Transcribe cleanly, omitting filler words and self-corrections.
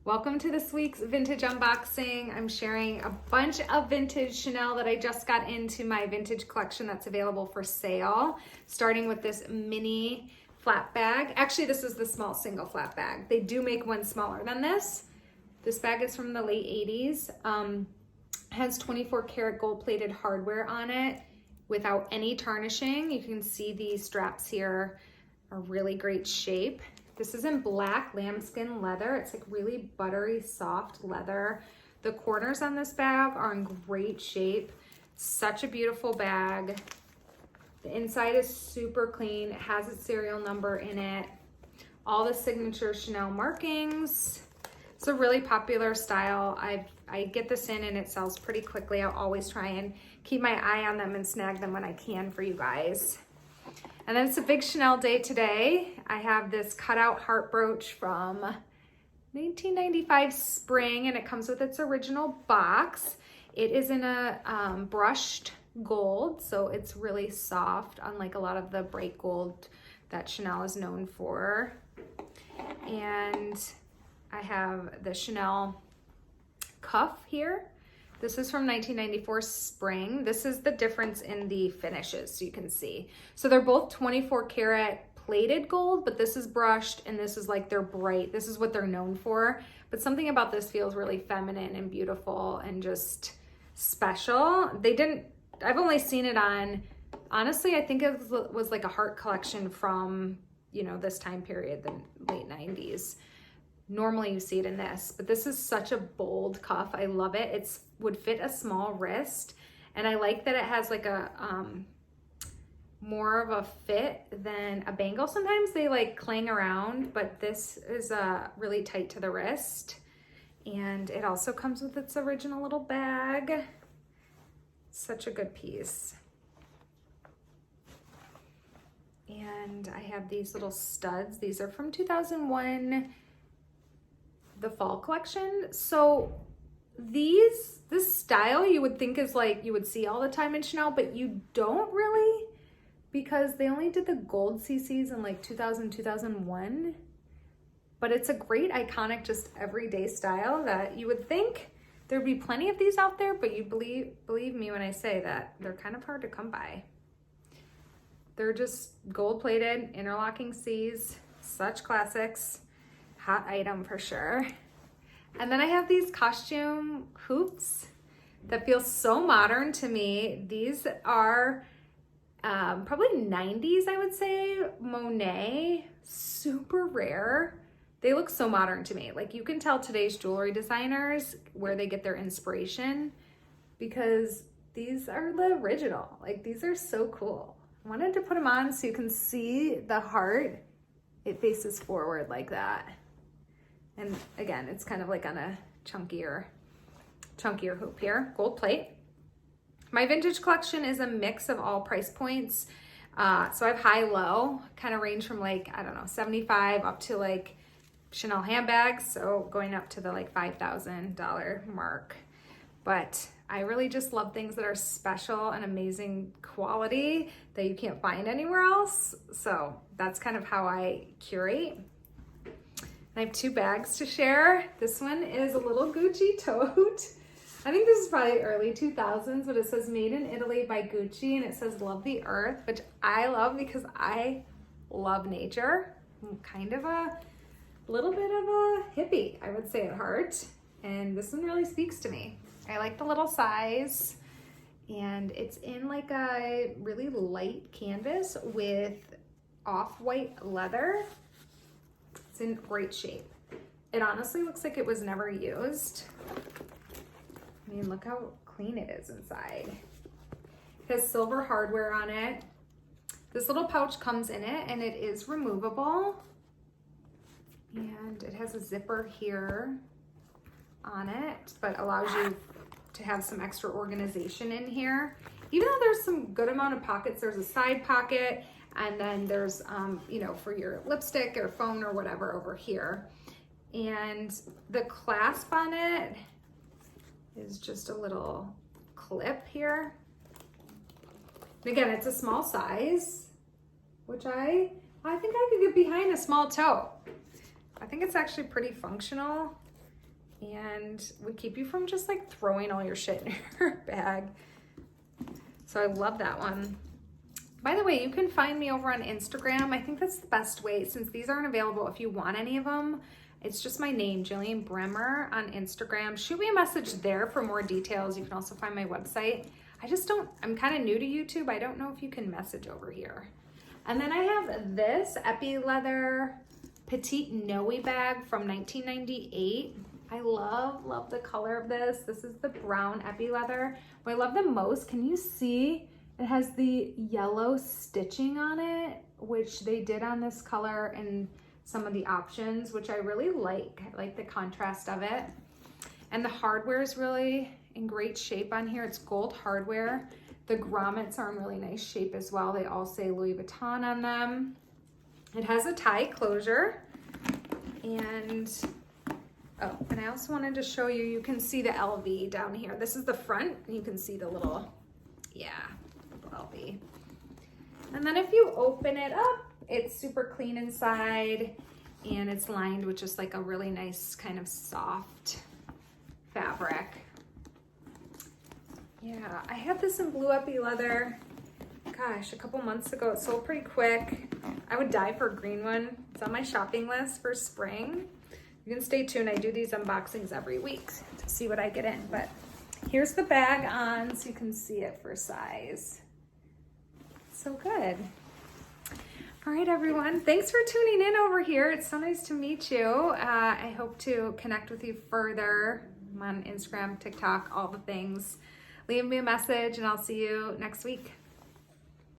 Welcome to this week's vintage unboxing. I'm sharing a bunch of vintage Chanel that I just got into my vintage collection that's available for sale, starting with this mini flat bag. Actually, this is the small single flat bag. They do make one smaller than this. This bag is from the late 80s. Has 24 karat gold plated hardware on it without any tarnishing. You can see the straps here are really great shape. This is in black lambskin leather. It's like really buttery, soft leather. The corners on this bag are in great shape. Such a beautiful bag. The inside is super clean. It has its serial number in it. All the signature Chanel markings. It's a really popular style. I get this in and it sells pretty quickly. I'll always try and keep my eye on them and snag them when I can for you guys. And then it's a big Chanel day today. I have this cutout heart brooch from 1995 spring, and it comes with its original box. It is in a brushed gold, so it's really soft, unlike a lot of the bright gold that Chanel is known for. And I have the Chanel cuff here. This is from 1994 spring. This is the difference in the finishes, so you can see. So they're both 24 karat plated gold, but this is brushed and this is like they're bright. This is what they're known for. But something about this feels really feminine and beautiful and just special. I've only seen it on, honestly, I think it was like a heart collection from, this time period, the late 90s. Normally you see it in this, but this is such a bold cuff. I love it. It would fit a small wrist, and I like that it has like a more of a fit than a bangle. Sometimes they like clang around, but this is really tight to the wrist. And it also comes with its original little bag. Such a good piece. And I have these little studs. These are from 2001. The fall collection. So this style you would think is like you would see all the time in Chanel, but you don't really, because they only did the gold CCs in like 2000, 2001. But it's a great iconic, just everyday style that you would think there'd be plenty of these out there, but you believe me when I say that they're kind of hard to come by. They're just gold plated, interlocking C's, such classics. Hot item for sure. And then I have these costume hoops that feel so modern to me. These are probably 90s, I would say, Monet, super rare. They look so modern to me. Like you can tell today's jewelry designers where they get their inspiration, because these are the original. Like these are so cool. I wanted to put them on so you can see the heart. It faces forward like that. And again, it's kind of like on a chunkier hoop here, gold plate. My vintage collection is a mix of all price points. So I have high, low, kind of range from like, I don't know, 75 up to like Chanel handbags. So going up to the like $5,000 mark. But I really just love things that are special and amazing quality that you can't find anywhere else. So that's kind of how I curate. I have two bags to share. This one is a little Gucci tote. I think this is probably early 2000s, but it says made in Italy by Gucci, and it says love the earth, which I love because I love nature. I'm kind of a little bit of a hippie, I would say, at heart. And this one really speaks to me. I like the little size, and it's in like a really light canvas with off-white leather. It's in great shape. It honestly looks like it was never used. I mean, look how clean it is inside. It has silver hardware on it. This little pouch comes in it, and it is removable. And it has a zipper here on it, but allows you to have some extra organization in here. Even though there's some good amount of pockets, there's a side pocket, and then there's, for your lipstick or phone or whatever over here. And the clasp on it is just a little clip here. And again, it's a small size, which I think I could get behind a small tote. I think it's actually pretty functional. and would keep you from just like throwing all your shit in your bag. So I love that one. By the way, you can find me over on Instagram. I think that's the best way, since these aren't available if you want any of them. It's just my name, Jillian Bremer, on Instagram. Shoot me a message there for more details. You can also find my website. I'm kind of new to YouTube. I don't know if you can message over here. And then I have this Epi Leather Petit Noe bag from 1998. I love the color of this. This is the brown Epi Leather. What I love the most, can you see? It has the yellow stitching on it, which they did on this color and some of the options, which I really like. I like the contrast of it. And the hardware is really in great shape on here. It's gold hardware. The grommets are in really nice shape as well. They all say Louis Vuitton on them. It has a tie closure. And I also wanted to show you, you can see the LV down here. This is the front, and you can see the little, LV. And then if you open it up, it's super clean inside, and it's lined with just like a really nice kind of soft fabric. Yeah, I had this in blue Epi Leather, gosh, a couple months ago. It sold pretty quick. I would die for a green one. It's on my shopping list for spring. You can stay tuned. I do these unboxings every week to see what I get in. But here's the bag on so you can see it for size. So good. All right, everyone. Thanks for tuning in over here. It's so nice to meet you. I hope to connect with you further. I'm on Instagram, TikTok, all the things. Leave me a message and I'll see you next week.